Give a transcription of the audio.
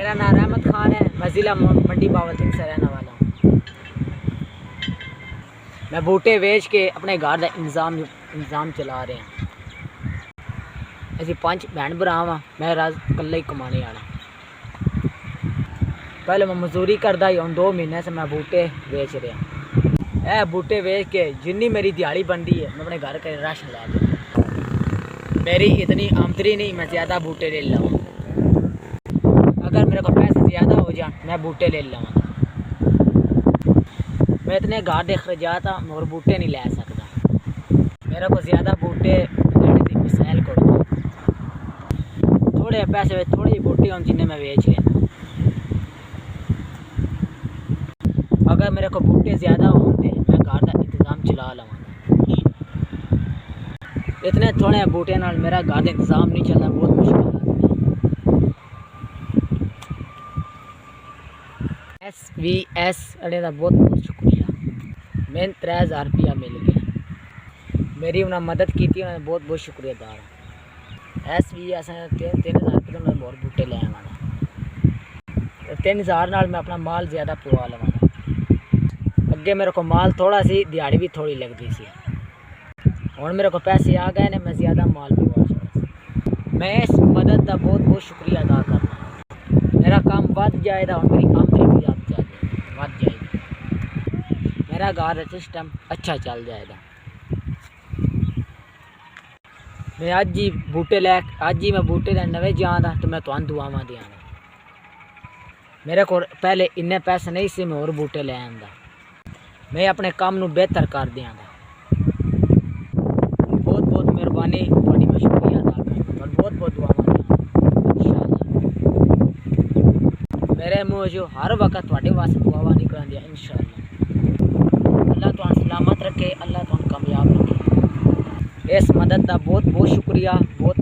मेरा नाम रहमत खान है। मैं ज़िला मंडी बावलसिंह से रहने वाला हूँ। मैं बूटे बेच के अपने घर का इंतज़ाम चला रहे हैं। असी 5 भैन भरा वा, मैं राज कल्ला ही कमाने आना। पहले मैं मजदूरी करता ही, 2 महीने से मैं बूटे बेच रहा। बूटे बेच के जिन्नी मेरी दिहाड़ी बनती है मैं अपने घर का राशन ला दूँ। मेरी इतनी आमदनी नहीं, मैं ज़्यादा बूटे ले लूँ। अगर मेरे को पैसे ज़्यादा हो जाए मैं बूटे ले लूँगा। मैं इतने घर के खर्चात और बूटे नहीं ले सकता। मेरे को ज़्यादा बूटे लेने की मिसाल करो। थोड़े पैसे थोड़ी जी बूटी हम जिन्हें मैं बेच लेना। अगर मेरे को बूटे ज़्यादा होंगे मैं घर का इंतज़ाम चला लवांगा। इतने थोड़े बूटे नाल मेरा घर का इंतज़ाम नहीं चलता, बहुत मुश्किल है। SVS अड़े का बहुत बहुत शुक्रिया। मैंने 3000 रुपया मिल गया। मेरी उन्हें मदद की थी, उन्हें बहुत बहुत शुक्रिया दार। SVS 3000 रुपये में बहुत बूटे ले आवागा। 3000 नाल मैं अपना माल ज़्यादा पवा लवांगा। अगे मेरे को माल थोड़ा सी, दिहाड़ी भी थोड़ी लगती सी। और मेरे को पैसे आ गए ने, मैं ज़्यादा माल पवा सकता। मैं इस मदद का बहुत बहुत शुक्रिया अदा करना। मेरा काम बढ़ जाएगा और मेरी आमदनी भी बढ़ जाएगी। मेरा घर सिस्टम अच्छा चल जाएगा। मैं अज ही मैं बूटे का नवे जाना तो मैं तुहानू दुआवां देंगा। मेरे को पहले इन्ने पैसे नहीं से, मैं और बूटे ले आंदा। मैं अपने काम नू बेहतर कर देंगा। बहुत बहुत मेहरबानी, थोड़ी मैं शुक्रिया अदा करना और बहुत बहुत दुआवां इंशाअल्लाह। मेरे मुँह जो हर वक्त थोड़े वास्ते दुआवां निकल दिया इंशाअल्लाह। अल्लाह तुहानू सलामत रखे, अल्लाह तुहानू कामयाब रखे। इस मदद का बहुत बहुत शुक्रिया। बहुत